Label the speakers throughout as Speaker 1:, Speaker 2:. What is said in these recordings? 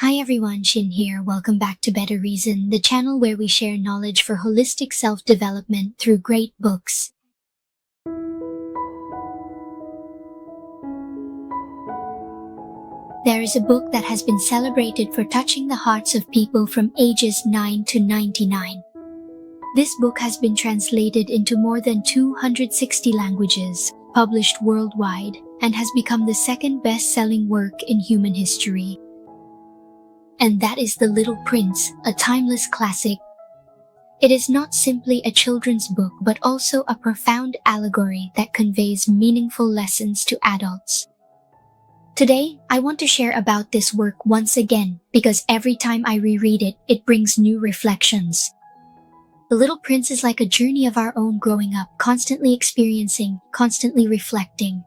Speaker 1: Hi everyone, Shin here. Welcome back to Better Reason, the channel where we share knowledge for holistic self-development through great books. There is a book that has been celebrated for touching the hearts of people from ages 9 to 99. This book has been translated into more than 260 languages, published worldwide, and has become the second best-selling work in human history. And that is The Little Prince, a timeless classic. It is not simply a children's book but also a profound allegory that conveys meaningful lessons to adults. Today, I want to share about this work once again because every time I reread it, it brings new reflections. The Little Prince is like a journey of our own growing up, constantly experiencing, constantly reflecting.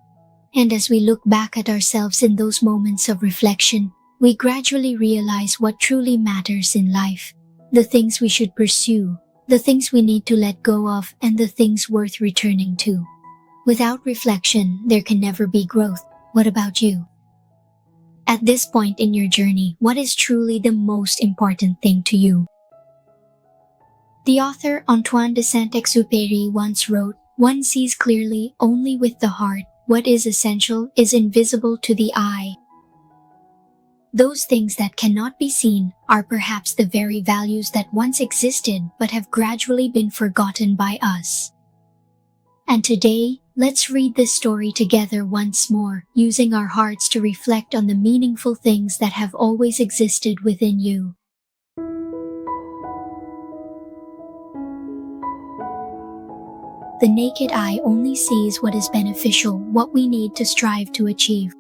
Speaker 1: And as we look back at ourselves in those moments of reflection, we gradually realize what truly matters in life, the things we should pursue, the things we need to let go of, and the things worth returning to. Without reflection, there can never be growth. What about you? At this point in your journey, what is truly the most important thing to you? The author Antoine de Saint-Exupéry once wrote, "One sees clearly only with the heart. What is essential is invisible to the eye." Those things that cannot be seen are perhaps the very values that once existed but have gradually been forgotten by us. And today, let's read this story together once more, using our hearts to reflect on the meaningful things that have always existed within you. The naked eye only sees what is beneficial, what we need to strive to achieve.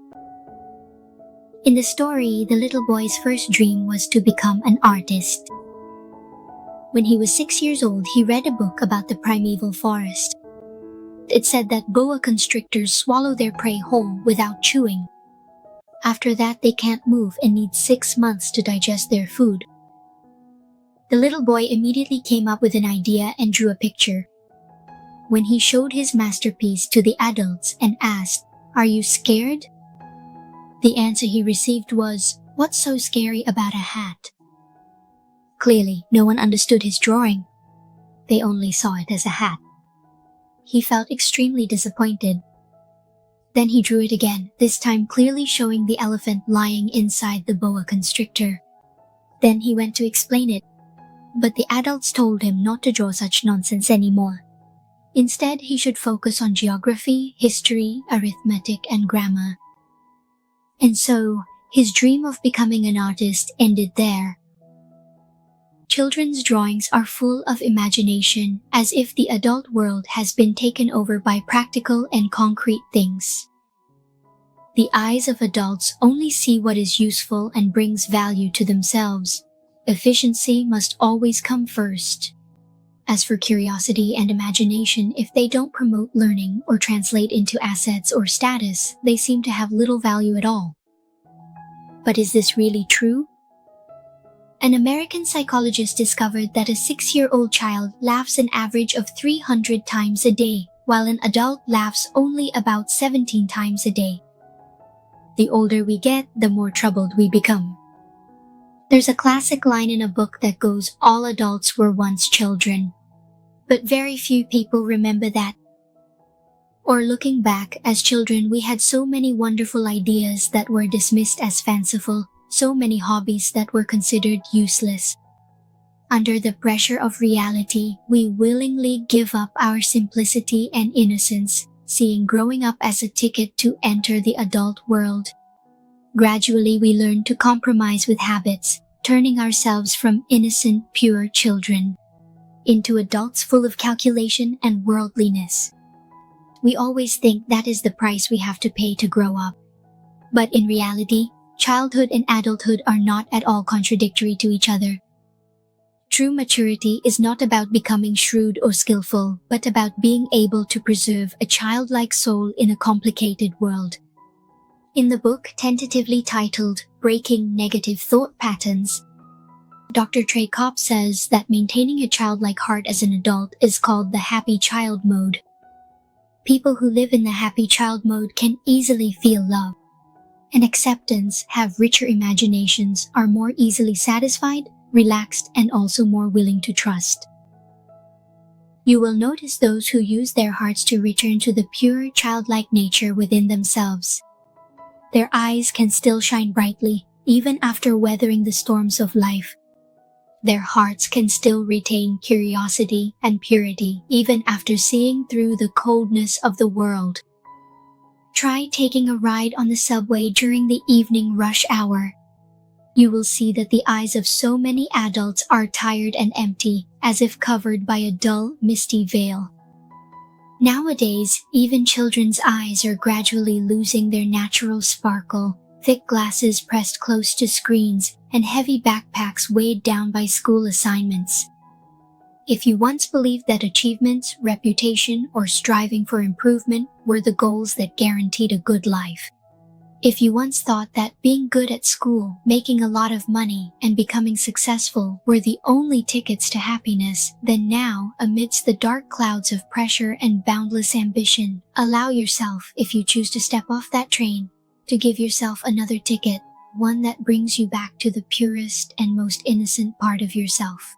Speaker 1: In the story, the little boy's first dream was to become an artist. When he was 6 years old, he read a book about the primeval forest. It said that boa constrictors swallow their prey whole without chewing. After that, they can't move and need 6 months to digest their food. The little boy immediately came up with an idea and drew a picture. When he showed his masterpiece to the adults and asked, "Are you scared?" the answer he received was, "What's so scary about a hat?" Clearly, no one understood his drawing. They only saw it as a hat. He felt extremely disappointed. Then he drew it again, this time clearly showing the elephant lying inside the boa constrictor. Then he went to explain it, but the adults told him not to draw such nonsense anymore. Instead, he should focus on geography, history, arithmetic, and grammar. And so, his dream of becoming an artist ended there. Children's drawings are full of imagination, as if the adult world has been taken over by practical and concrete things. The eyes of adults only see what is useful and brings value to themselves. Efficiency must always come first. As for curiosity and imagination, if they don't promote learning or translate into assets or status, they seem to have little value at all. But is this really true? An American psychologist discovered that a 6-year-old child laughs an average of 300 times a day, while an adult laughs only about 17 times a day. The older we get, the more troubled we become. There's a classic line in a book that goes, "All adults were once children." But very few people remember that. Or looking back, as children we had so many wonderful ideas that were dismissed as fanciful, so many hobbies that were considered useless. Under the pressure of reality, we willingly give up our simplicity and innocence, seeing growing up as a ticket to enter the adult world. Gradually we learn to compromise with habits, turning ourselves from innocent, pure children into adults full of calculation and worldliness. We always think that is the price we have to pay to grow up. But in reality, childhood and adulthood are not at all contradictory to each other. True maturity is not about becoming shrewd or skillful, but about being able to preserve a childlike soul in a complicated world. In the book tentatively titled Breaking Negative Thought Patterns, Dr. Trey Kopp says that maintaining a childlike heart as an adult is called the happy child mode. People who live in the happy child mode can easily feel love. and acceptance have richer imaginations, are more easily satisfied, relaxed, and also more willing to trust. You will notice those who use their hearts to return to the pure, childlike nature within themselves. Their eyes can still shine brightly, even after weathering the storms of life. Their hearts can still retain curiosity and purity, even after seeing through the coldness of the world. Try taking a ride on the subway during the evening rush hour. You will see that the eyes of so many adults are tired and empty, as if covered by a dull, misty veil. Nowadays, even children's eyes are gradually losing their natural sparkle, thick glasses pressed close to screens, and heavy backpacks weighed down by school assignments. If you once believed that achievements, reputation, or striving for improvement were the goals that guaranteed a good life, if you once thought that being good at school, making a lot of money, and becoming successful were the only tickets to happiness, then now, amidst the dark clouds of pressure and boundless ambition, allow yourself, if you choose to step off that train, to give yourself another ticket, one that brings you back to the purest and most innocent part of yourself.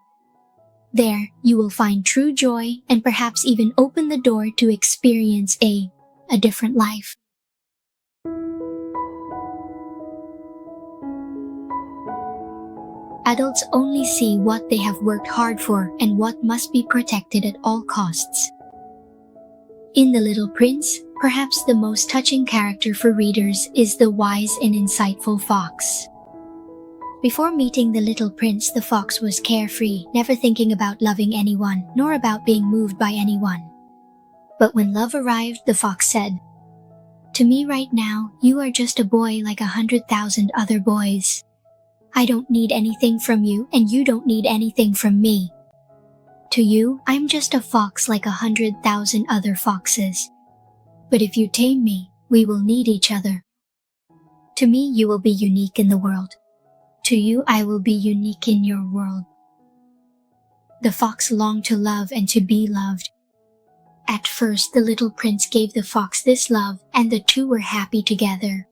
Speaker 1: There, you will find true joy and perhaps even open the door to experience a different life. Adults only see what they have worked hard for and what must be protected at all costs. In The Little Prince, perhaps the most touching character for readers is the wise and insightful fox. Before meeting the little prince, the fox was carefree, never thinking about loving anyone, nor about being moved by anyone. But when love arrived, the fox said, "To me right now, you are just a boy like 100,000 other boys. I don't need anything from you, and you don't need anything from me. To you, I'm just a fox like 100,000 other foxes. But if you tame me, we will need each other. To me, you will be unique in the world. To you, I will be unique in your world." The fox longed to love and to be loved. At first, the little prince gave the fox this love, and the two were happy together.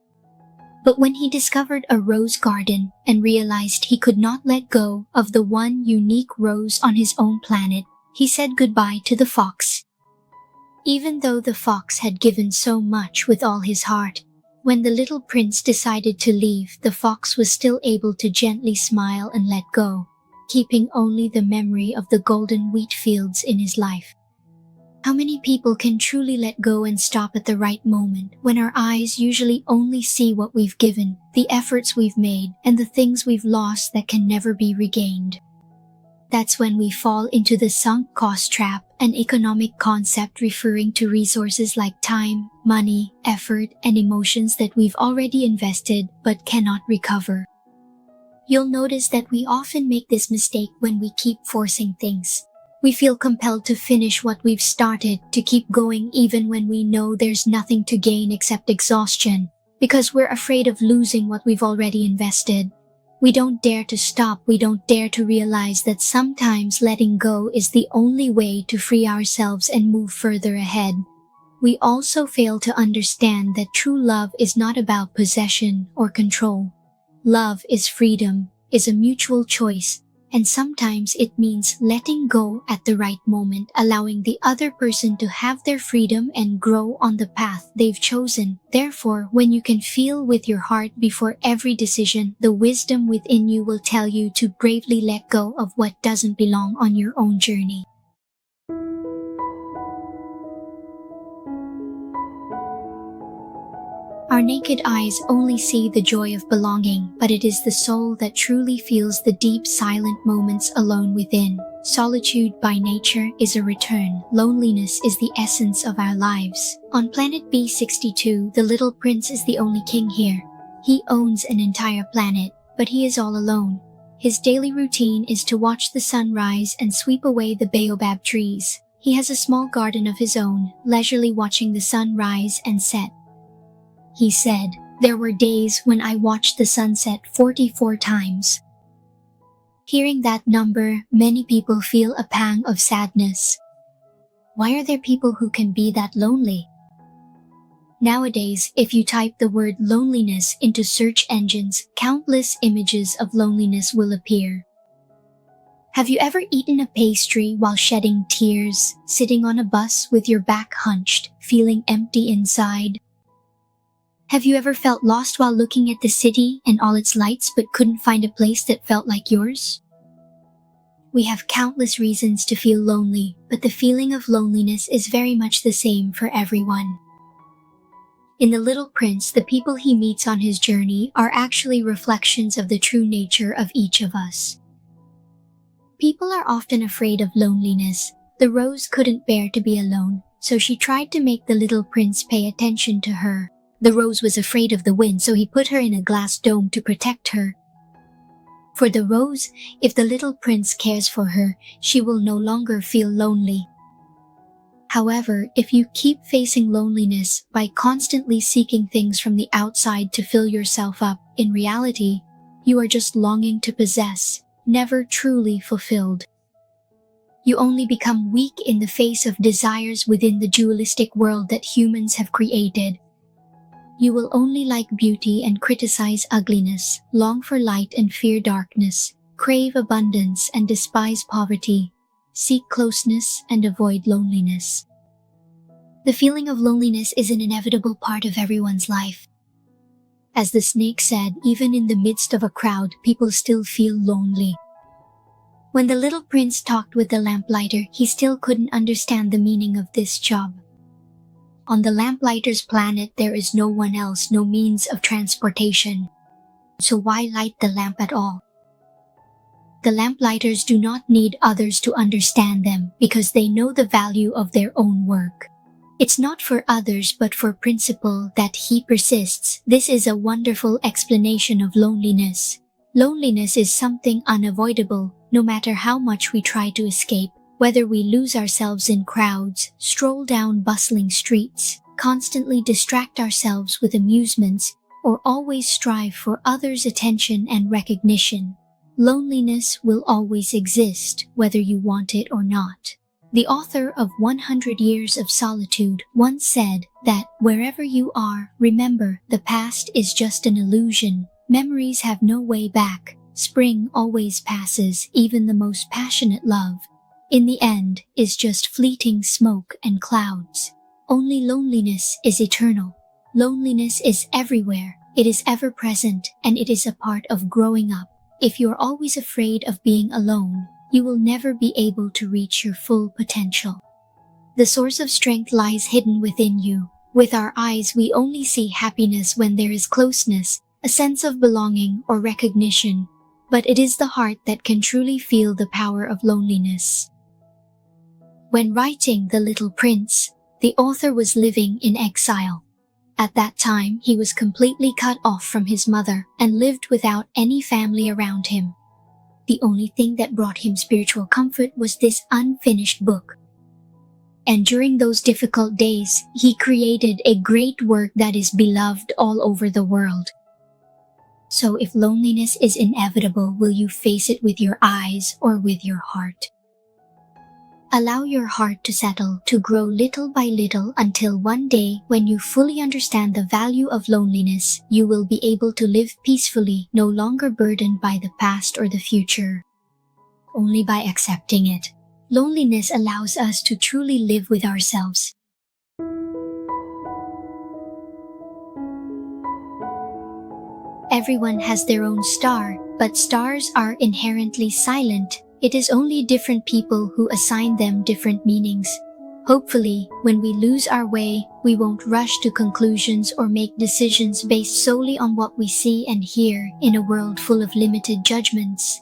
Speaker 1: But when he discovered a rose garden and realized he could not let go of the one unique rose on his own planet, he said goodbye to the fox. Even though the fox had given so much with all his heart, when the little prince decided to leave, the fox was still able to gently smile and let go, keeping only the memory of the golden wheat fields in his life. How many people can truly let go and stop at the right moment, when our eyes usually only see what we've given, the efforts we've made, and the things we've lost that can never be regained? That's when we fall into the sunk cost trap, an economic concept referring to resources like time, money, effort, and emotions that we've already invested but cannot recover. You'll notice that we often make this mistake when we keep forcing things. We feel compelled to finish what we've started, to keep going even when we know there's nothing to gain except exhaustion, because we're afraid of losing what we've already invested. We don't dare to stop, we don't dare to realize that sometimes letting go is the only way to free ourselves and move further ahead. We also fail to understand that true love is not about possession or control. Love is freedom, is a mutual choice, and sometimes it means letting go at the right moment, allowing the other person to have their freedom and grow on the path they've chosen. Therefore, when you can feel with your heart before every decision, the wisdom within you will tell you to bravely let go of what doesn't belong on your own journey. Our naked eyes only see the joy of belonging, but it is the soul that truly feels the deep, silent moments alone within. Solitude by nature is a return. Loneliness is the essence of our lives. On planet B62, the little prince is the only king here. He owns an entire planet, but he is all alone. His daily routine is to watch the sun rise and sweep away the baobab trees. He has a small garden of his own, leisurely watching the sun rise and set. He said, "There were days when I watched the sunset 44 times. Hearing that number, many people feel a pang of sadness. Why are there people who can be that lonely? Nowadays, if you type the word loneliness into search engines, countless images of loneliness will appear. Have you ever eaten a pastry while shedding tears, sitting on a bus with your back hunched, feeling empty inside? Have you ever felt lost while looking at the city and all its lights but couldn't find a place that felt like yours? We have countless reasons to feel lonely, but the feeling of loneliness is very much the same for everyone. In The Little Prince, the people he meets on his journey are actually reflections of the true nature of each of us. People are often afraid of loneliness. The rose couldn't bear to be alone, so she tried to make the little prince pay attention to her. The rose was afraid of the wind, so he put her in a glass dome to protect her. For the rose, if the little prince cares for her, she will no longer feel lonely. However, if you keep facing loneliness by constantly seeking things from the outside to fill yourself up, in reality, you are just longing to possess, never truly fulfilled. You only become weak in the face of desires within the dualistic world that humans have created. You will only like beauty and criticize ugliness, long for light and fear darkness, crave abundance and despise poverty, seek closeness and avoid loneliness. The feeling of loneliness is an inevitable part of everyone's life. As the snake said, even in the midst of a crowd, people still feel lonely. When the little prince talked with the lamplighter, he still couldn't understand the meaning of this job. On the lamplighter's planet, there is no one else, no means of transportation. So why light the lamp at all? The lamplighters do not need others to understand them because they know the value of their own work. It's not for others but for principle that he persists. This is a wonderful explanation of loneliness. Loneliness is something unavoidable, no matter how much we try to escape. Whether we lose ourselves in crowds, stroll down bustling streets, constantly distract ourselves with amusements, or always strive for others' attention and recognition, loneliness will always exist, whether you want it or not. The author of 100 Years of Solitude once said that wherever you are, remember, the past is just an illusion. Memories have no way back. Spring always passes, even the most passionate love, in the end, is just fleeting smoke and clouds. Only loneliness is eternal. Loneliness is everywhere. It is ever present, and it is a part of growing up. If you're always afraid of being alone, you will never be able to reach your full potential. The source of strength lies hidden within you. With our eyes, we only see happiness when there is closeness, a sense of belonging or recognition. But it is the heart that can truly feel the power of loneliness. When writing The Little Prince, the author was living in exile. At that time, he was completely cut off from his mother and lived without any family around him. The only thing that brought him spiritual comfort was this unfinished book. And during those difficult days, he created a great work that is beloved all over the world. So if loneliness is inevitable, will you face it with your eyes or with your heart? Allow your heart to settle, to grow little by little until one day, when you fully understand the value of loneliness, you will be able to live peacefully, no longer burdened by the past or the future. Only by accepting it. Loneliness allows us to truly live with ourselves. Everyone has their own star, but stars are inherently silent. It is only different people who assign them different meanings. Hopefully, when we lose our way, we won't rush to conclusions or make decisions based solely on what we see and hear in a world full of limited judgments.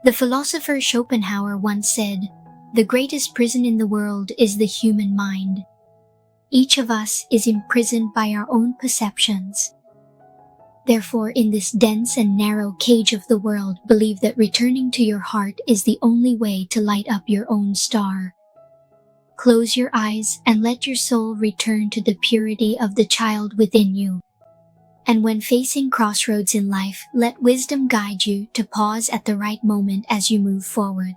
Speaker 1: The philosopher Schopenhauer once said, "The greatest prison in the world is the human mind." Each of us is imprisoned by our own perceptions. Therefore, in this dense and narrow cage of the world, believe that returning to your heart is the only way to light up your own star. Close your eyes and let your soul return to the purity of the child within you. And when facing crossroads in life, let wisdom guide you to pause at the right moment as you move forward.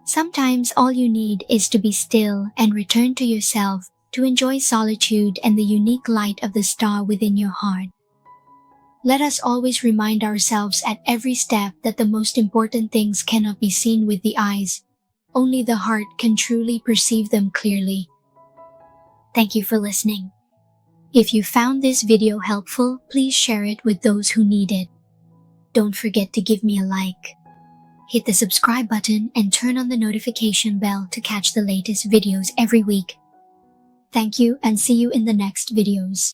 Speaker 1: Sometimes all you need is to be still and return to yourself, to enjoy solitude and the unique light of the star within your heart. Let us always remind ourselves at every step that the most important things cannot be seen with the eyes. Only the heart can truly perceive them clearly. Thank you for listening. If you found this video helpful, please share it with those who need it. Don't forget to give me a like. Hit the subscribe button and turn on the notification bell to catch the latest videos every week. Thank you and see you in the next videos.